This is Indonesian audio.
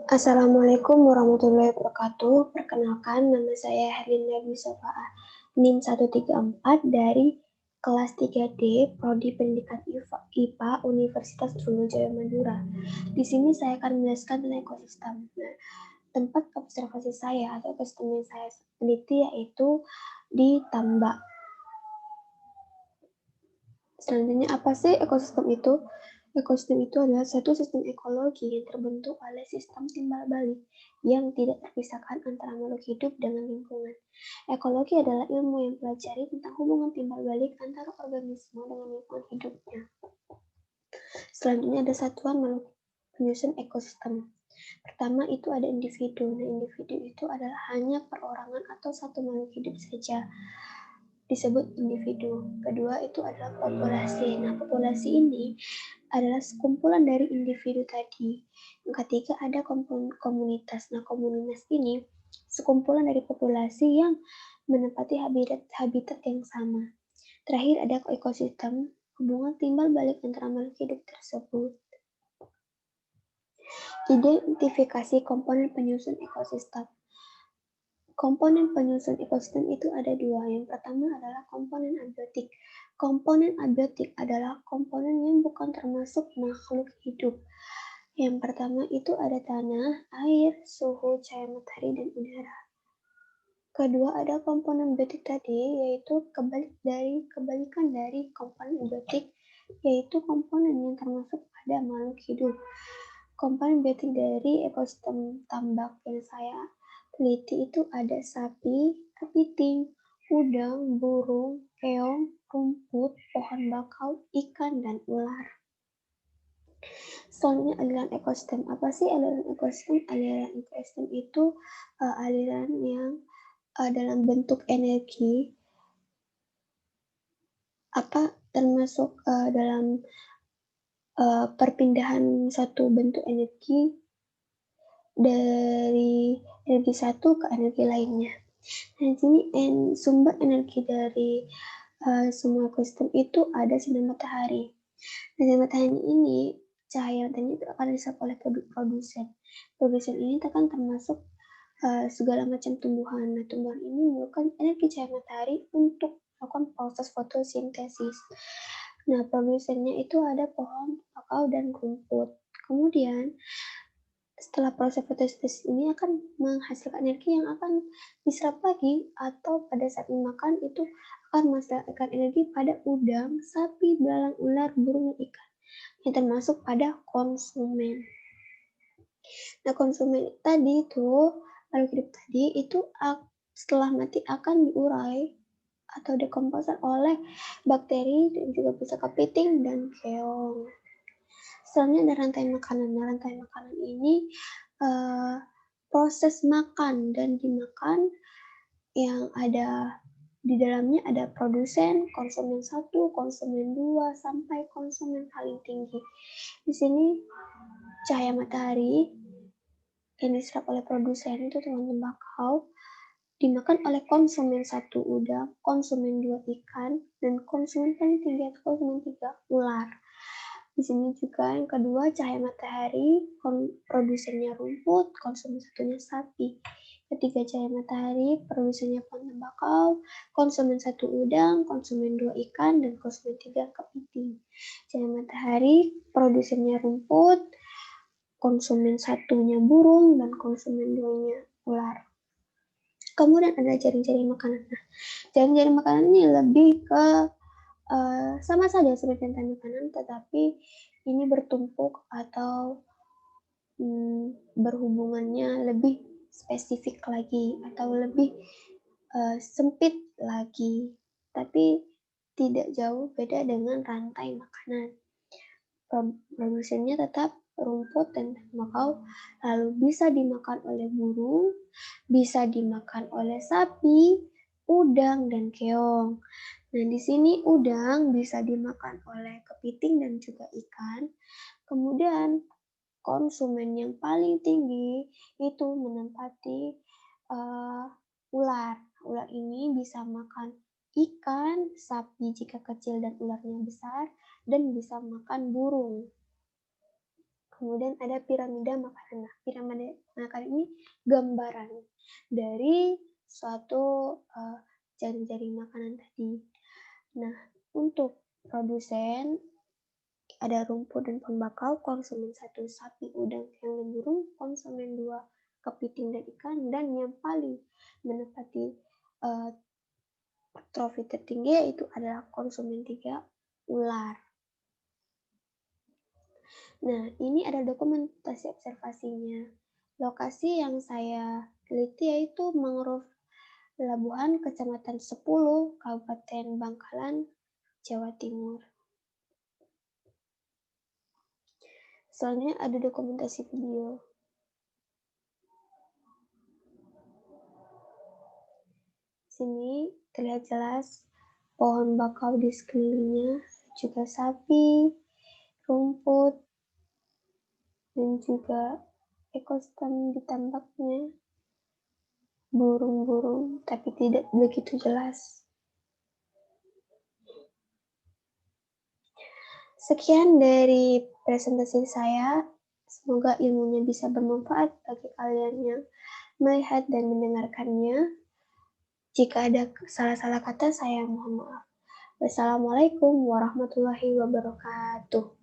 Assalamualaikum warahmatullahi wabarakatuh. Perkenalkan, nama saya Herlinda Bisofaa, NIM 134 dari kelas 3D, Prodi Pendidikan IPA, Universitas Sriwijaya Madura. Di sini saya akan menjelaskan tentang ekosistem. Nah, tempat observasi saya atau ekosistem yang saya teliti yaitu di tambak. Selanjutnya, apa sih ekosistem itu? Ekosistem itu adalah satu sistem ekologi yang terbentuk oleh sistem timbal balik yang tidak terpisahkan antara makhluk hidup dengan lingkungan. Ekologi adalah ilmu yang pelajari tentang hubungan timbal balik antara organisme dengan lingkungan hidupnya. Selanjutnya ada satuan makhluk penyusun ekosistem. Pertama itu ada individu. Nah, individu itu adalah hanya perorangan atau satu makhluk hidup saja, disebut individu. Kedua itu adalah populasi. Nah, populasi ini adalah sekumpulan dari individu tadi. Yang ketiga ada komunitas. Nah, komunitas ini sekumpulan dari populasi yang menempati habitat yang sama. Terakhir ada ekosistem, hubungan timbal balik antara makhluk hidup tersebut. Identifikasi komponen penyusun ekosistem. Komponen penyusun ekosistem itu ada dua. Yang pertama adalah komponen abiotik. Komponen abiotik adalah komponen yang bukan termasuk makhluk hidup. Yang pertama itu ada tanah, air, suhu, cahaya matahari, dan udara. Kedua ada komponen biotik tadi, yaitu kebalikan dari komponen abiotik, yaitu komponen yang termasuk pada makhluk hidup. Komponen biotik dari ekosistem tambak yang saya teliti itu ada sapi, kepiting, udang, burung, keong, rumput, pohon bakau, ikan, dan ular. Selanjutnya aliran ekosistem. Apa sih aliran ekosistem? Aliran ekosistem itu aliran yang dalam bentuk energi, termasuk dalam perpindahan satu bentuk energi dari energi satu ke energi lainnya. Nah, di sini sumber energi dari semua ekosistem itu ada sinar matahari. Nah, sinar matahari ini, cahaya matahari itu akan diserap oleh produsen. Produsen ini akan termasuk segala macam tumbuhan. Nah, tumbuhan ini memerlukan energi cahaya matahari untuk melakukan proses fotosintesis. Nah, produsennya itu ada pohon, kakao, dan rumput. Kemudian, setelah proses fotosintesis ini akan menghasilkan energi yang akan diserap lagi atau pada saat dimakan itu akan menghasilkan energi pada udang, sapi, belalang, ular, burung, dan ikan yang termasuk pada konsumen. Nah, konsumen tadi itu, makhluk hidup tadi itu setelah mati akan diurai atau dekomposer oleh bakteri dan juga bisa kepiting dan keong. Selanjutnya ada rantai makanan. Nah, rantai makanan ini proses makan dan dimakan yang ada di dalamnya ada produsen, konsumen 1, konsumen 2, sampai konsumen paling tinggi. Di sini cahaya matahari yang diserap oleh produsen itu teman tembakau dimakan oleh konsumen 1 udang, konsumen 2 ikan, dan konsumen paling tinggi atau konsumen 3 ular. Di sini juga yang kedua cahaya matahari, produsennya rumput, konsumen satunya sapi. Ketiga cahaya matahari, produsennya pohon tembakau, konsumen 1 udang, konsumen 2 ikan, dan konsumen 3 kepiting. Cahaya matahari, produsennya rumput, konsumen satunya burung, dan konsumen 2-nya ular. Kemudian ada jaring-jaring makanan. Nah, jaring-jaring makanan ini lebih ke sama saja seperti rantai makanan, tetapi ini bertumpuk atau berhubungannya lebih spesifik lagi atau lebih sempit lagi, tapi tidak jauh beda dengan rantai makanan. Produsennya tetap rumput dan tembakau, lalu bisa dimakan oleh burung, bisa dimakan oleh sapi, udang, dan keong. Nah, di sini udang bisa dimakan oleh kepiting dan juga ikan. Kemudian konsumen yang paling tinggi itu menempati ular. Ular ini bisa makan ikan, sapi jika kecil dan ularnya besar, dan bisa makan burung. kemudian ada piramida makanan. Nah, piramida makanan ini gambaran dari suatu jari-jari makanan tadi. Nah, untuk produsen ada rumput dan pohon bakau, konsumen 1 sapi, udang, keong, dan burung, konsumen 2 kepiting dan ikan, dan yang paling menepati trofi tertinggi yaitu adalah konsumen 3 ular. Nah, ini ada dokumentasi observasinya. Lokasi yang saya teliti yaitu mangrove Labuhan, Kecamatan 10, Kabupaten Bangkalan, Jawa Timur. Selanjutnya ada dokumentasi video. Sini terlihat jelas pohon bakau di sekelilingnya, juga sapi, rumput, dan juga ekosistem di tambaknya, burung-burung, tapi tidak begitu jelas. Sekian dari presentasi saya. Semoga ilmunya bisa bermanfaat bagi kalian yang melihat dan mendengarkannya. Jika ada salah-salah kata, saya mohon maaf. Wassalamualaikum warahmatullahi wabarakatuh.